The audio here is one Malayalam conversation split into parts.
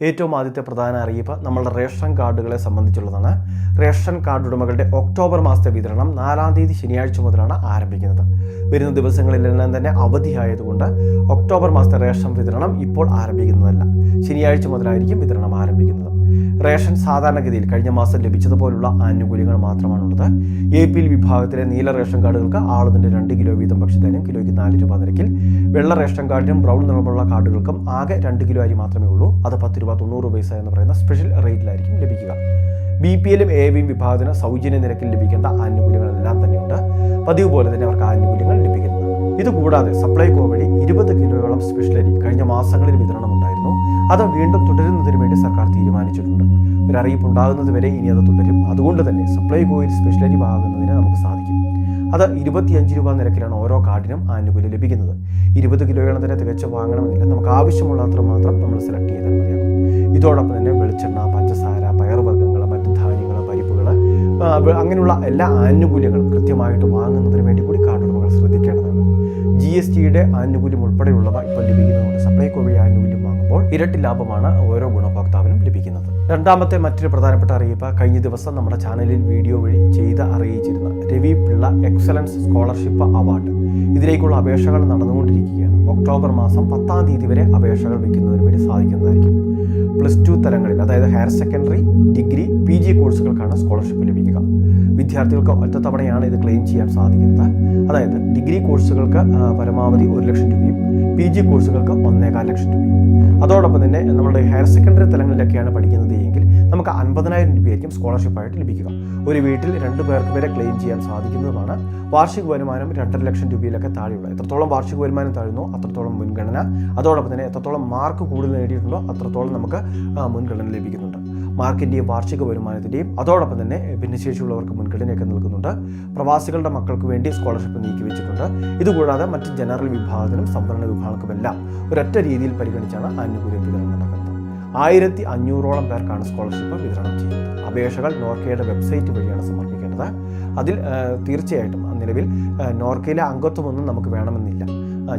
ഏറ്റവും ആദ്യത്തെ പ്രധാന അറിയിപ്പ് നമ്മളുടെ റേഷൻ കാർഡുകളെ സംബന്ധിച്ചുള്ളതാണ്. റേഷൻ കാർഡ് ഉടമകളുടെ ഒക്ടോബർ മാസത്തെ വിതരണം 4-ാം തീയതി ശനിയാഴ്ച മുതലാണ് ആരംഭിക്കുന്നത്. വരുന്ന ദിവസങ്ങളിലെല്ലാം തന്നെ അവധിയായതുകൊണ്ട് ഒക്ടോബർ മാസത്തെ റേഷൻ വിതരണം ഇപ്പോൾ ആരംഭിക്കുന്നതല്ല. ശനിയാഴ്ച മുതലായിരിക്കും വിതരണം ആരംഭിക്കുന്നത്. റേഷൻ സാധാരണഗതിയിൽ കഴിഞ്ഞ മാസം ലഭിച്ചതുപോലുള്ള ആനുകൂല്യങ്ങൾ മാത്രമാണുള്ളത്. APL വിഭാഗത്തിലെ നീല റേഷൻ കാർഡുകൾക്ക് ആളുന്നതിൻ്റെ 2 കിലോ വീതം ഭക്ഷ്യധാന്യം കിലോയ്ക്ക് 4 രൂപ നിരക്കിൽ, വെള്ള റേഷൻ കാർഡിനും ബ്രൗൺ നിറമുള്ള കാർഡുകൾക്കും ആകെ 2 കിലോ അരി മാത്രമേ ഉള്ളൂ. അത് 10 രൂപ 90 പൈസ എന്ന് പറയുന്ന സ്പെഷ്യൽ റേറ്റിലായിരിക്കും ലഭിക്കുക. BPL ഉം AVയും വിഭാഗത്തിന് സൗജന്യ നിരക്കിൽ ലഭിക്കേണ്ട ആനുകൂല്യങ്ങളെല്ലാം തന്നെയുണ്ട്. പതിവ് പോലെ തന്നെ അവർക്ക് ആനുകൂല്യങ്ങൾ ലഭിക്കുന്നതാണ്. ഇതുകൂടാതെ സപ്ലൈകോ വഴി 20 കിലോയോളം സ്പെഷ്യൽ അരി കഴിഞ്ഞ മാസങ്ങളിൽ വിതരണം ഉണ്ടായിരുന്നു. അത് വീണ്ടും തുടരുന്നതിന് വേണ്ടി സർക്കാർ തീരുമാനിച്ചിട്ടുണ്ട്. ഒരു അറിയിപ്പ് ഉണ്ടാകുന്നത് വരെ ഇനി അത് തുടരും. അതുകൊണ്ട് തന്നെ സപ്ലൈകോയിൽ സ്പെഷ്യൽ അരി വാങ്ങുന്നതിന് നമുക്ക് സാധിക്കും. അത് 25 രൂപ നിരക്കിലാണ് ഓരോ കാർഡിനും ആനുകൂല്യം ലഭിക്കുന്നത്. 20 കിലോയോളം തന്നെ തികച്ച് വാങ്ങണമെന്നില്ല. നമുക്ക് ആവശ്യമുള്ള അത്ര മാത്രം നമ്മൾ സെലക്ട് ചെയ്താൽ മതിയാകും. ഇതോടൊപ്പം തന്നെ വെളിച്ചെണ്ണ, പഞ്ചസാര, പയറുവർഗ്ഗങ്ങൾ, മറ്റ് ധാന്യങ്ങൾ, പരിപ്പുകൾ, അങ്ങനെയുള്ള എല്ലാ ആനുകൂല്യങ്ങളും കൃത്യമായിട്ട് വാങ്ങുന്നതിന് വേണ്ടി കൂടി കാർഡ് ഉടമകൾ ശ്രദ്ധിക്കേണ്ടതാണ്. GSTയുടെ ആനുകൂല്യം ഉൾപ്പെടെയുള്ളവ ഇപ്പോൾ ലഭിക്കുന്നുണ്ട്. സപ്ലൈകോ വഴി ആനുകൂല്യം വാങ്ങുമ്പോൾ ഇരട്ടി ലാഭമാണ് ഓരോ ഗുണഭോക്താവിനും ലഭിക്കുന്നത്. രണ്ടാമത്തെ മറ്റൊരു പ്രധാനപ്പെട്ട അറിയിപ്പ്, കഴിഞ്ഞ ദിവസം നമ്മുടെ ചാനലിൽ വീഡിയോ വഴി അറിയിച്ചിരുന്ന Ravi Pillai excellence scholarship award, ഇതിലേക്കുള്ള അപേക്ഷകൾ നടന്നുകൊണ്ടിരിക്കുകയാണ്. ഒക്ടോബർ മാസം 10-ാം തീയതി വരെ അപേക്ഷകൾ വയ്ക്കുന്നതിന് വേണ്ടി സാധിക്കുന്നതായിരിക്കും. +2 തലങ്ങളിൽ, അതായത് ഹയർ സെക്കൻഡറി, ഡിഗ്രി, PG കോഴ്സുകൾക്കാണ് സ്കോളർഷിപ്പ് ലഭിക്കുക. വിദ്യാർത്ഥികൾക്ക് ഒറ്റത്തവണയാണ് ഇത് ക്ലെയിം ചെയ്യാൻ സാധിക്കുന്നത്. അതായത് ഡിഗ്രി കോഴ്സുകൾക്ക് പരമാവധി 1 ലക്ഷം രൂപയും PG കോഴ്സുകൾക്ക് 1.25 ലക്ഷം രൂപയും. അതോടൊപ്പം തന്നെ നമ്മുടെ ഹയർ സെക്കൻഡറി തലങ്ങളിലൊക്കെയാണ് പഠിക്കുന്നത് എങ്കിൽ നമുക്ക് 50,000 രൂപയായിരിക്കും സ്കോളർഷിപ്പായിട്ട് ലഭിക്കുക. ഒരു വീട്ടിൽ 2 പേർക്ക് വരെ ക്ലെയിം ചെയ്യാൻ സാധിക്കുന്നതുമാണ്. വാർഷിക വരുമാനം 2.5 ലക്ഷം രൂപയിലൊക്കെ താഴെയുള്ള, എത്രത്തോളം വാർഷിക വരുമാനം താഴുന്നോ അത്രത്തോളം മുൻഗണന. അതോടൊപ്പം തന്നെ എത്രത്തോളം മാർക്ക് കൂടുതൽ നേടിയിട്ടുണ്ടോ അത്രത്തോളം നമുക്ക് മുൻഗണന ലഭിക്കുന്നുണ്ട്. മാർക്കിൻ്റെയും വാർഷിക വരുമാനത്തിൻ്റെയും അതോടൊപ്പം തന്നെ ഭിന്നശേഷിയുള്ളവർക്ക് മുൻഗണനയൊക്കെ നൽകുന്നുണ്ട്. പ്രവാസികളുടെ മക്കൾക്ക് വേണ്ടി സ്കോളർഷിപ്പ് നീക്കിവെച്ചിട്ടുണ്ട്. ഇതുകൂടാതെ മറ്റ് ജനറൽ വിഭാഗത്തിനും സംവരണ വിഭാഗങ്ങൾക്കുമെല്ലാം ഒരൊറ്റ രീതിയിൽ പരിഗണിച്ചാണ് ആനുകൂല്യ വിതരണം നടക്കുന്നത്. 1500ഓളം പേർക്കാണ് സ്കോളർഷിപ്പ് വിതരണം ചെയ്യുന്നത്. അപേക്ഷകൾ നോർക്കയുടെ വെബ്സൈറ്റ് വഴിയാണ് സമർപ്പിക്കേണ്ടത്. അതിൽ തീർച്ചയായിട്ടും നിലവിൽ നോർക്കയിലെ അംഗത്വമൊന്നും നമുക്ക് വേണമെന്നില്ല.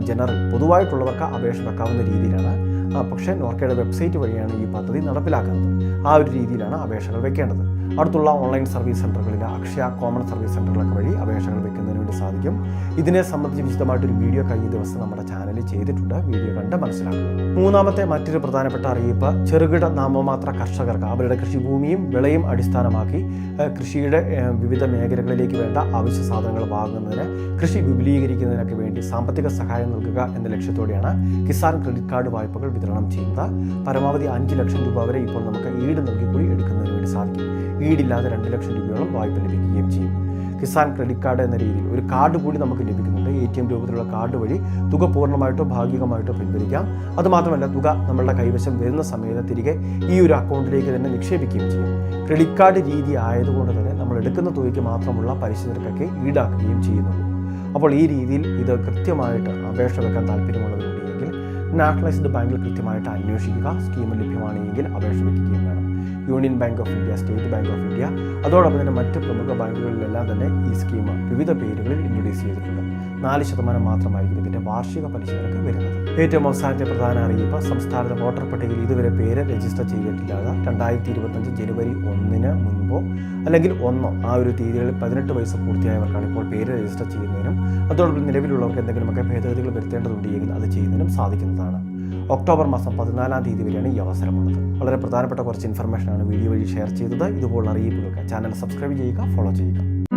ജനറൽ പൊതുവായിട്ടുള്ളവർക്ക് അപേക്ഷ വെക്കാവുന്ന രീതിയിലാണ്. പക്ഷേ നോർക്കയുടെ വെബ്സൈറ്റ് വഴിയാണ് ഈ പദ്ധതി നടപ്പിലാക്കുന്നത്. ആ ഒരു രീതിയിലാണ് അപേക്ഷകൾ വെക്കേണ്ടത്. അടുത്തുള്ള ഓൺലൈൻ സർവീസ് സെൻ്ററുകളിൽ, അക്ഷയ കോമൺ സർവീസ് സെൻ്ററുകളൊക്കെ വഴി അപേക്ഷകൾ വെക്കുന്നതിന് വേണ്ടി സാധിക്കും. ഇതിനെ സംബന്ധിച്ച് വിശദമായിട്ടൊരു വീഡിയോ കഴിഞ്ഞ ദിവസം നമ്മുടെ ചാനലിൽ ചെയ്തിട്ടുണ്ട്. വീഡിയോ കണ്ട് മനസ്സിലാക്കുക. മൂന്നാമത്തെ മറ്റൊരു പ്രധാനപ്പെട്ട അറിയിപ്പ്, ചെറുകിട നാമമാത്ര കർഷകർക്ക് അവരുടെ കൃഷിഭൂമിയും വിളയും അടിസ്ഥാനമാക്കി കൃഷിയുടെ വിവിധ മേഖലകളിലേക്ക് വേണ്ട അവശ്യ സാധനങ്ങൾ വാങ്ങുന്നതിന്, കൃഷി വിപുലീകരിക്കുന്നതിനൊക്കെ വേണ്ടി സാമ്പത്തിക സഹായം നൽകുക എന്ന ലക്ഷ്യത്തോടെയാണ് കിസാൻ ക്രെഡിറ്റ് കാർഡ് വായ്പകൾ വിതരണം ചെയ്യുന്നത്. പരമാവധി 5 ലക്ഷം രൂപ വരെ ഇപ്പോൾ നമുക്ക് ഈട് നൽകി കൂടി എടുക്കുന്നതിന് വേണ്ടി സാധിക്കും. ഈടില്ലാതെ 2 ലക്ഷം രൂപയോളം വായ്പ ലഭിക്കുകയും ചെയ്യും. കിസാൻ ക്രെഡിറ്റ് കാർഡ് എന്ന രീതിയിൽ ഒരു കാർഡ് കൂടി നമുക്ക് ലഭിക്കുന്നുണ്ട്. ATM രൂപത്തിലുള്ള കാർഡ് വഴി തുക പൂർണ്ണമായിട്ടോ ഭാഗികമായിട്ടോ പിൻവലിക്കാം. അതുമാത്രമല്ല, തുക നമ്മളുടെ കൈവശം വരുന്ന സമയത്ത് തിരികെ ഈ ഒരു അക്കൗണ്ടിലേക്ക് തന്നെ നിക്ഷേപിക്കുകയും ചെയ്യും. ക്രെഡിറ്റ് കാർഡ് രീതി ആയതുകൊണ്ട് തന്നെ നമ്മൾ എടുക്കുന്ന തുകയ്ക്ക് മാത്രമുള്ള പലിശ നിരക്കൊക്കെ ഈടാക്കുകയും ചെയ്യുന്നുള്ളൂ. അപ്പോൾ ഈ രീതിയിൽ ഇത് കൃത്യമായിട്ട് അപേക്ഷ വെക്കാൻ താല്പര്യമുള്ളവരുണ്ടെങ്കിൽ നാഷണലൈസ്ഡ് ബാങ്കിൽ കൃത്യമായിട്ട് അന്വേഷിക്കുക. സ്കീം ലഭ്യമാണെങ്കിൽ അപേക്ഷ വയ്ക്കുകയും വേണം. Union bank of India, state bank of India, അതോടൊപ്പം തന്നെ മറ്റ് പ്രമുഖ ബാങ്കുകളിലെല്ലാം തന്നെ ഈ സ്കീം വിവിധ പേരുകളിൽ ഇൻട്രൊഡ്യൂസ് ചെയ്തിട്ടുണ്ട്. 4% മാത്രമായിരിക്കും ഇതിൻ്റെ വാർഷിക പലിശ നിരക്ക് വരുന്നത്. ഏറ്റവും അവസാനത്തെ പ്രധാന അറിയിപ്പ്, സംസ്ഥാനത്തെ വോട്ടർ പട്ടികയിൽ ഇതുവരെ പേര് രജിസ്റ്റർ ചെയ്തിട്ടില്ലാതെ 2025 ജനുവരി 1-ന് മുൻപോ അല്ലെങ്കിൽ 1 ആ ഒരു തീയതികളിൽ 18 വയസ്സ് പൂർത്തിയായവർക്കാണ് ഇപ്പോൾ പേര് രജിസ്റ്റർ ചെയ്യുന്നതിനും അതോടൊപ്പം നിലവിലുള്ളവർക്ക് എന്തെങ്കിലുമൊക്കെ ഭേദഗതികൾ വരുത്തേണ്ടതുണ്ടെങ്കിൽ അത് ചെയ്യുന്നതിനും സാധിക്കുന്നതാണ്. ഒക്ടോബർ മാസം 14-ാം തീയതി വരെയാണ് ഈ അവസരമുള്ളത്. വളരെ പ്രധാനപ്പെട്ട കുറച്ച് ഇൻഫർമേഷനാണ് വീഡിയോ വഴി ഷെയർ ചെയ്തത്. ഇതുപോലുള്ള അറിയിപ്പുകൾക്ക് ചാനൽ സബ്സ്ക്രൈബ് ചെയ്യുക, ഫോളോ ചെയ്യുക.